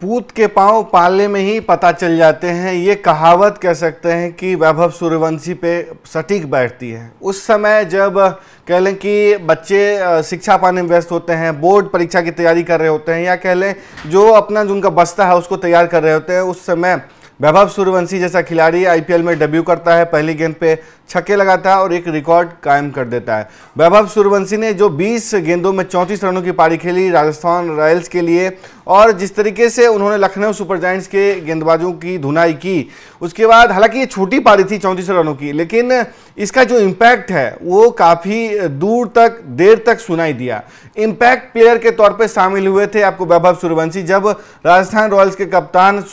पूत के पांव पाले में ही पता चल जाते हैं, ये कहावत कह सकते हैं कि वैभव सूर्यवंशी पे सटीक बैठती है। उस समय जब कह लें कि बच्चे शिक्षा पाने में व्यस्त होते हैं, बोर्ड परीक्षा की तैयारी कर रहे होते हैं, या कह लें जो अपना जो उनका बस्ता है उसको तैयार कर रहे होते हैं, उस समय वैभव सूर्यवंशी जैसा खिलाड़ी आईपीएल में डेब्यू करता है, पहली गेंद पे छक्के लगाता है और एक रिकॉर्ड कायम कर देता है। वैभव सूर्यवंशी ने जो 20 गेंदों में 34 रनों की पारी खेली राजस्थान रॉयल्स के लिए, और जिस तरीके से उन्होंने लखनऊ सुपर जायंट्स के गेंदबाजों की धुनाई की, उसके बाद हालांकि ये छोटी पारी थी 34 रनों की, लेकिन इसका जो इम्पैक्ट है वो काफ़ी दूर तक देर तक सुनाई दिया। इम्पैक्ट प्लेयर के तौर पे शामिल हुए थे आपको वैभव सूर्यवंशी, जब राजस्थान रॉयल्स के कप्तान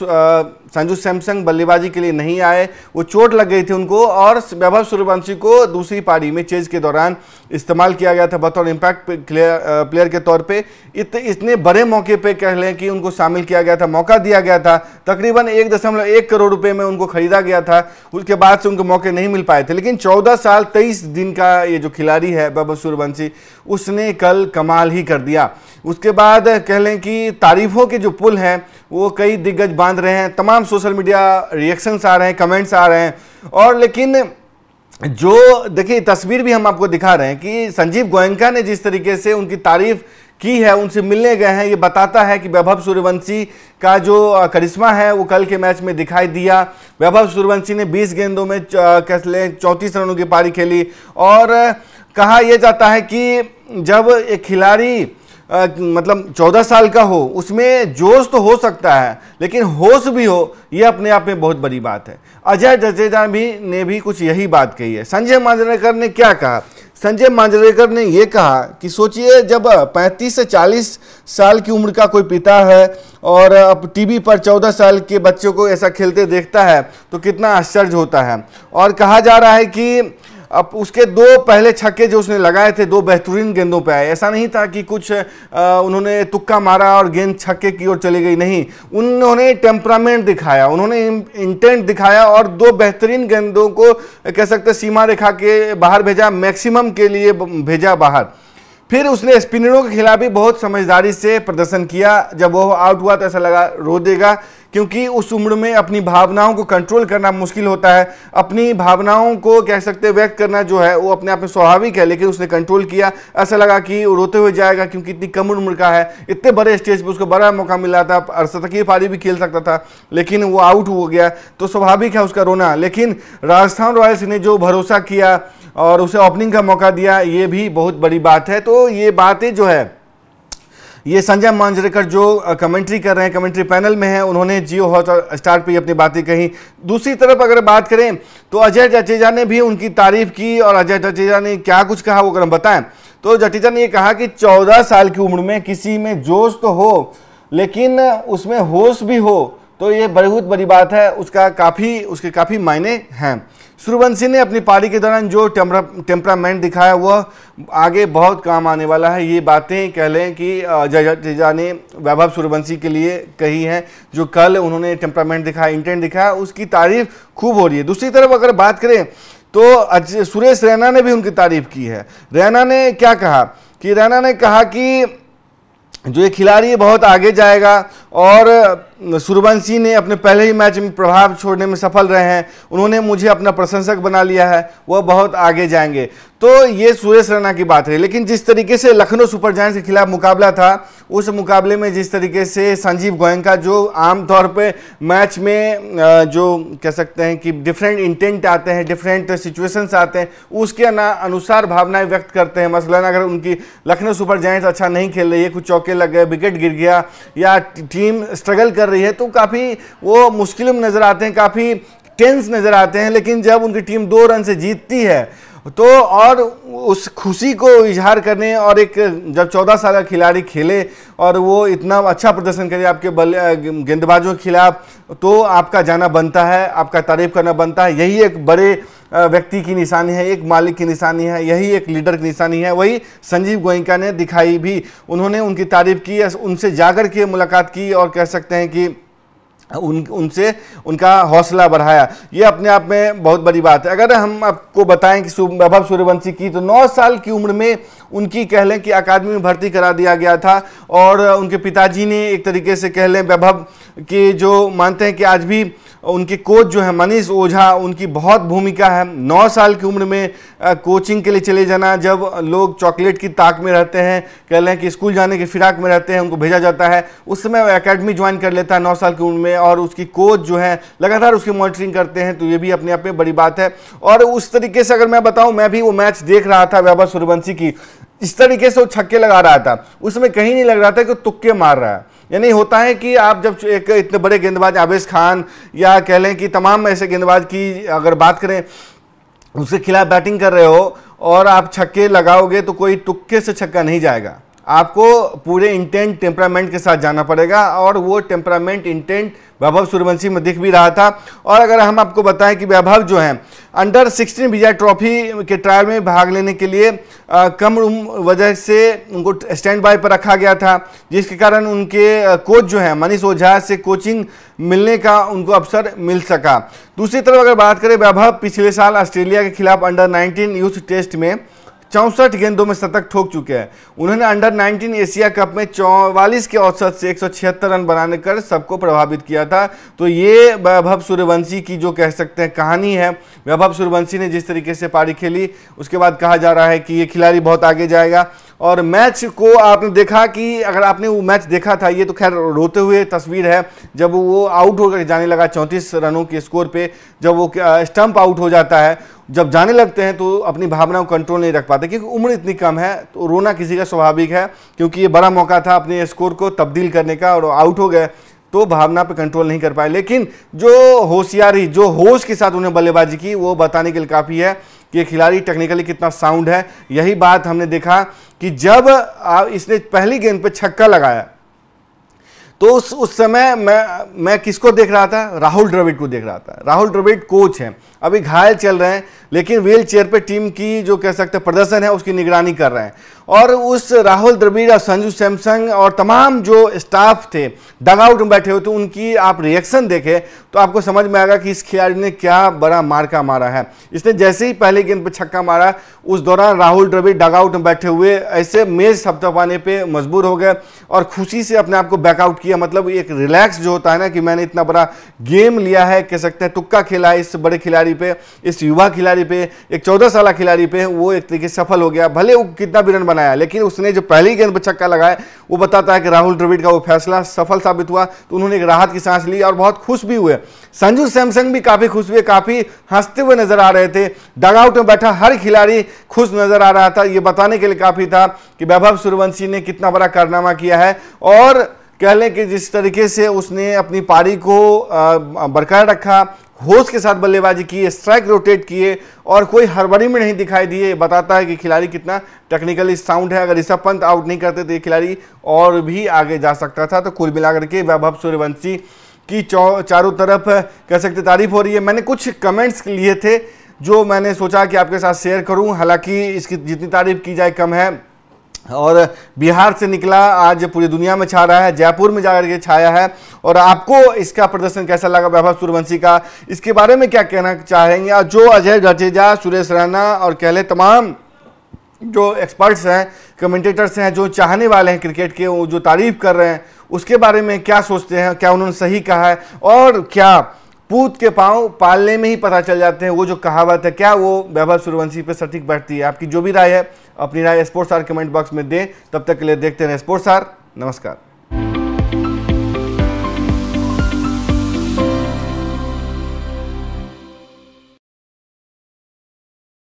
संजू सैमसन बल्लेबाजी के लिए नहीं आए, वो चोट लग गई थी उनको, और वैभव सूर्यवंशी को दूसरी पारी में चेज के दौरान इस्तेमाल किया गया था बतौर इम्पैक्ट प्लेयर के तौर पे। इतने बड़े मौके पे कह लें कि उनको शामिल किया गया था, मौका दिया गया था, तकरीबन 1.1 करोड़ रुपए में उनको खरीदा गया था, उसके बाद से उनको मौके नहीं मिल पाए थे। लेकिन 14 साल 23 दिन का ये जो खिलाड़ी है वैभव सूर्यवंशी, उसने कल कमाल ही कर दिया। उसके बाद कह लें कि तारीफों के जो पुल हैं वो कई दिग्गज बांध रहे हैं, तमाम सोशल मीडिया रिएक्शंस आ रहे हैं, कमेंट्स आ रहे हैं, और लेकिन जो देखिए तस्वीर भी हम आपको दिखा रहे हैं कि संजीव गोयनका ने जिस तरीके से उनकी तारीफ की है, उनसे मिलने गए हैं, ये बताता है कि वैभव सूर्यवंशी का जो करिश्मा है वो कल के मैच में दिखाई दिया। वैभव सूर्यवंशी ने 20 गेंदों में कह लें 34 रनों की पारी खेली, और कहा यह जाता है कि जब एक खिलाड़ी मतलब 14 साल का हो, उसमें जोश तो हो सकता है लेकिन होश भी हो, यह अपने आप में बहुत बड़ी बात है। अजय जडेजा ने भी कुछ यही बात कही है। संजय मांजरेकर ने क्या कहा? संजय मांजरेकर ने यह कहा कि सोचिए जब 35 से 40 साल की उम्र का कोई पिता है और अब टीवी पर 14 साल के बच्चों को ऐसा खेलते देखता है तो कितना आश्चर्य होता है। और कहा जा रहा है कि अब उसके 2 पहले छक्के जो उसने लगाए थे 2 बेहतरीन गेंदों पे आए, ऐसा नहीं था कि कुछ उन्होंने तुक्का मारा और गेंद छक्के की ओर चली गई, नहीं, उन्होंने टेम्परामेंट दिखाया, उन्होंने इंटेंट दिखाया और 2 बेहतरीन गेंदों को कह सकते सीमा रेखा के बाहर भेजा, मैक्सिमम के लिए भेजा बाहर। फिर उसने स्पिनरों के खिलाफ भी बहुत समझदारी से प्रदर्शन किया। जब वो आउट हुआ तो ऐसा लगा रो देगा, क्योंकि उस उम्र में अपनी भावनाओं को कंट्रोल करना मुश्किल होता है। अपनी भावनाओं को कह सकते व्यक्त करना जो है वो अपने आप में स्वाभाविक है, लेकिन उसने कंट्रोल किया। ऐसा लगा कि वो रोते हुए जाएगा क्योंकि इतनी कम उम्र का है, इतने बड़े स्टेज पर उसको बड़ा मौका मिला था, अर्धशतकीय पारी भी खेल सकता था, लेकिन वो आउट हो गया तो स्वाभाविक है उसका रोना। लेकिन राजस्थान रॉयल्स ने जो भरोसा किया और उसे ओपनिंग का मौका दिया, ये भी बहुत बड़ी बात है। तो ये बातें जो है ये संजय मांजरेकर जो कमेंट्री कर रहे हैं, कमेंट्री पैनल में है, उन्होंने जियो हॉटस्टार पे अपनी बातें कही। दूसरी तरफ अगर बात करें तो अजय जडेजा ने भी उनकी तारीफ की, और अजय जडेजा ने क्या कुछ कहा वो अगर हम बताएं तो जडेजा ने ये कहा कि 14 साल की उम्र में किसी में जोश तो हो लेकिन उसमें होश भी हो, तो ये बहुत बड़ी बात है, उसके काफ़ी मायने हैं। सूर्यवंशी ने अपनी पारी के दौरान जो टेम्परामेंट दिखाया वह आगे बहुत काम आने वाला है। ये बातें कह लें कि जडेजा ने वैभव सूर्यवंशी के लिए कही हैं, जो कल उन्होंने टेम्परामेंट दिखाया, इंटेंट दिखाया, उसकी तारीफ खूब हो रही है। दूसरी तरफ अगर बात करें तो सुरेश रैना ने भी उनकी तारीफ की है। रैना ने क्या कहा कि रैना ने कहा कि जो ये खिलाड़ी बहुत आगे जाएगा, और सूर्यवंशी ने अपने पहले ही मैच में प्रभाव छोड़ने में सफल रहे हैं, उन्होंने मुझे अपना प्रशंसक बना लिया है, वह बहुत आगे जाएंगे। तो ये सुरेश रैना की बात है। लेकिन जिस तरीके से लखनऊ सुपर जायंट्स के खिलाफ मुकाबला था, उस मुकाबले में जिस तरीके से संजीव गोयनका जो आमतौर पे मैच में जो कह सकते हैं कि डिफरेंट इंटेंट आते हैं, डिफरेंट सिचुएशंस आते हैं, उसके अनुसार भावनाएं व्यक्त करते हैं। मसलन अगर उनकी लखनऊ सुपर जायंट्स अच्छा नहीं खेल रही है, कुछ चौके लग गए, विकेट गिर गया, या टीम स्ट्रगल कर रही है, तो काफ़ी वो मुश्किल में नज़र आते हैं, काफ़ी टेंस नज़र आते हैं। लेकिन जब उनकी टीम 2 रन से जीतती है तो और उस खुशी को इजहार करने, और एक जब 14 साल का खिलाड़ी खेले और वो इतना अच्छा प्रदर्शन करे आपके गेंदबाजों के खिलाफ, तो आपका जाना बनता है, आपका तारीफ करना बनता है। यही एक बड़े व्यक्ति की निशानी है, एक मालिक की निशानी है, यही एक लीडर की निशानी है। वही संजीव गोयनका ने दिखाई भी, उन्होंने उनकी तारीफ की, उनसे जाकर के मुलाकात की, और कह सकते हैं कि उनसे उनका हौसला बढ़ाया। ये अपने आप में बहुत बड़ी बात है। अगर हम आपको बताएं कि वैभव सूर्यवंशी की तो 9 साल की उम्र में उनकी कह लें कि अकादमी में भर्ती करा दिया गया था, और उनके पिताजी ने एक तरीके से कह लें वैभव के जो मानते हैं कि आज भी उनके कोच जो है मनीष ओझा, उनकी बहुत भूमिका है। 9 साल की उम्र में कोचिंग के लिए चले जाना, जब लोग चॉकलेट की ताक में रहते हैं, कह लें कि स्कूल जाने की फिराक में रहते हैं, उनको भेजा जाता है, उस समय वो एकेडमी ज्वाइन कर लेता है 9 साल की उम्र में, और उसकी कोच जो है लगातार उसकी मॉनिटरिंग करते हैं, तो ये भी अपने आप में बड़ी बात है। और उस तरीके से अगर मैं बताऊं, मैं भी वो मैच देख रहा था वैभव सूर्यवंशी की, इस तरीके से वो छक्के लगा रहा था, उसमें कहीं नहीं लग रहा था कि तुक्के मार रहा है। यानी होता है कि आप जब एक इतने बड़े गेंदबाज आवेश खान या कह लें कि तमाम ऐसे गेंदबाज की अगर बात करें, उसके खिलाफ बैटिंग कर रहे हो और आप छक्के लगाओगे तो कोई तुक्के से छक्का नहीं जाएगा, आपको पूरे इंटेंट टेम्परामेंट के साथ जाना पड़ेगा, और वो टेम्परामेंट इंटेंट वैभव सूर्यवंशी में दिख भी रहा था। और अगर हम आपको बताएं कि वैभव जो है अंडर 16 विजय ट्रॉफी के ट्रायल में भाग लेने के लिए कम वजह से उनको स्टैंड बाय पर रखा गया था, जिसके कारण उनके कोच जो है मनीष ओझा से कोचिंग मिलने का उनको अवसर मिल सका। दूसरी तरफ अगर बात करें, वैभव पिछले साल ऑस्ट्रेलिया के खिलाफ अंडर 19 यूथ टेस्ट में 64 गेंदों में शतक ठोक चुके हैं। उन्होंने अंडर 19 एशिया कप में 44 के औसत से 176 रन बनाने कर सबको प्रभावित किया था। तो ये वैभव सूर्यवंशी की जो कह सकते हैं कहानी है। वैभव सूर्यवंशी ने जिस तरीके से पारी खेली, उसके बाद कहा जा रहा है कि ये खिलाड़ी बहुत आगे जाएगा। और मैच को आपने देखा कि अगर आपने वो मैच देखा था, ये तो खैर रोते हुए तस्वीर है, जब वो आउट होकर जाने लगा 34 रनों के स्कोर पे, जब वो स्टंप आउट हो जाता है, जब जाने लगते हैं तो अपनी भावनाओं को कंट्रोल नहीं रख पाते, क्योंकि उम्र इतनी कम है तो रोना किसी का स्वाभाविक है, क्योंकि ये बड़ा मौका था अपने स्कोर को तब्दील करने का, और आउट हो गए तो भावना पे कंट्रोल नहीं कर पाए। लेकिन जो होशियारी, जो होश के साथ उन्हें बल्लेबाजी की, वो बताने के लिए काफ़ी है कि ये खिलाड़ी टेक्निकली कितना साउंड है। यही बात हमने देखा कि जब इसने पहली गेंद पे छक्का लगाया तो उस समय मैं किसको देख रहा था? राहुल द्रविड़ को देख रहा था। राहुल द्रविड़ कोच हैं, अभी घायल चल रहे हैं, लेकिन व्हील चेयर पे टीम की जो कह सकते हैं प्रदर्शन है उसकी निगरानी कर रहे हैं। और उस राहुल द्रविड़ और संजू सैमसन और तमाम जो स्टाफ थे डगआउट में बैठे हुए थे, उनकी आप रिएक्शन देखें तो आपको समझ में आएगा कि इस खिलाड़ी ने क्या बड़ा मार्का मारा है। इसने जैसे ही पहले गेंद पे छक्का मारा, उस दौरान राहुल द्रविड़ डगआउट में बैठे हुए ऐसे मेज थपथपाने पे मजबूर हो गए और खुशी से अपने आप को बैकआउट किया। मतलब एक रिलैक्स जो होता है ना कि मैंने इतना बड़ा गेम लिया है, कह सकते हैं तुक्का खेला है इस बड़े खिलाड़ी पे, इस युवा खिलाड़ी पे, एक 14 साल खिलाड़ी पे, वो एक तरीके से सफल हो गया। भले वो कितना भी रन बनाया, लेकिन उसने जो पहली गेंद पर छक्का लगाया वो बताता है कि राहुल द्रविड़ का वो फैसला सफल साबित हुआ। तो उन्होंने एक राहत की सांस ली और बहुत खुश भी हुए। संजू सैमसन भी काफी खुश हुए, काफी हंसते हुए नजर आ रहे थे। डगआउट में बैठा हर खिलाड़ी खुश नजर आ रहा था। ये बताने के लिए काफी था कि वैभव सूर्यवंशी ने कितना बड़ा कारनामा किया है, और कह लें कि जिस तरीके से उसने अपनी पारी को बरकरार रखा, होश के साथ बल्लेबाजी की, स्ट्राइक रोटेट किए और कोई हड़बड़ी में नहीं दिखाई दिए, बताता है कि खिलाड़ी कितना टेक्निकली साउंड है। अगर ऋषभ पंत आउट नहीं करते तो ये खिलाड़ी और भी आगे जा सकता था। तो कुल मिलाकर के वैभव सूर्यवंशी की चारों तरफ कह सकते तारीफ हो रही है। मैंने कुछ कमेंट्स लिए थे जो मैंने सोचा कि आपके साथ शेयर करूं, हालांकि इसकी जितनी तारीफ की जाए कम है। और बिहार से निकला, आज पूरी दुनिया में छा रहा है, जयपुर में जाकर के छाया है। और आपको इसका प्रदर्शन कैसा लगा वैभव सूर्यवंशी का, इसके बारे में क्या कहना चाहेंगे? और जो अजय जडेजा, सुरेश रैना और कह ले तमाम जो एक्सपर्ट्स हैं, कमेंटेटर्स हैं, जो चाहने वाले हैं क्रिकेट के, वो जो तारीफ कर रहे हैं, उसके बारे में क्या सोचते हैं? क्या उन्होंने सही कहा है? और क्या पूत के पांव पालने में ही पता चल जाते हैं, वो जो कहावत है, क्या वो वैभव सूर्यवंशी पे सटीक बैठती है? आपकी जो भी राय है, अपनी राय स्पोर्ट्स स्टार कमेंट बॉक्स में दें। तब तक के लिए देखते रहें स्पोर्ट्स स्टार। नमस्कार।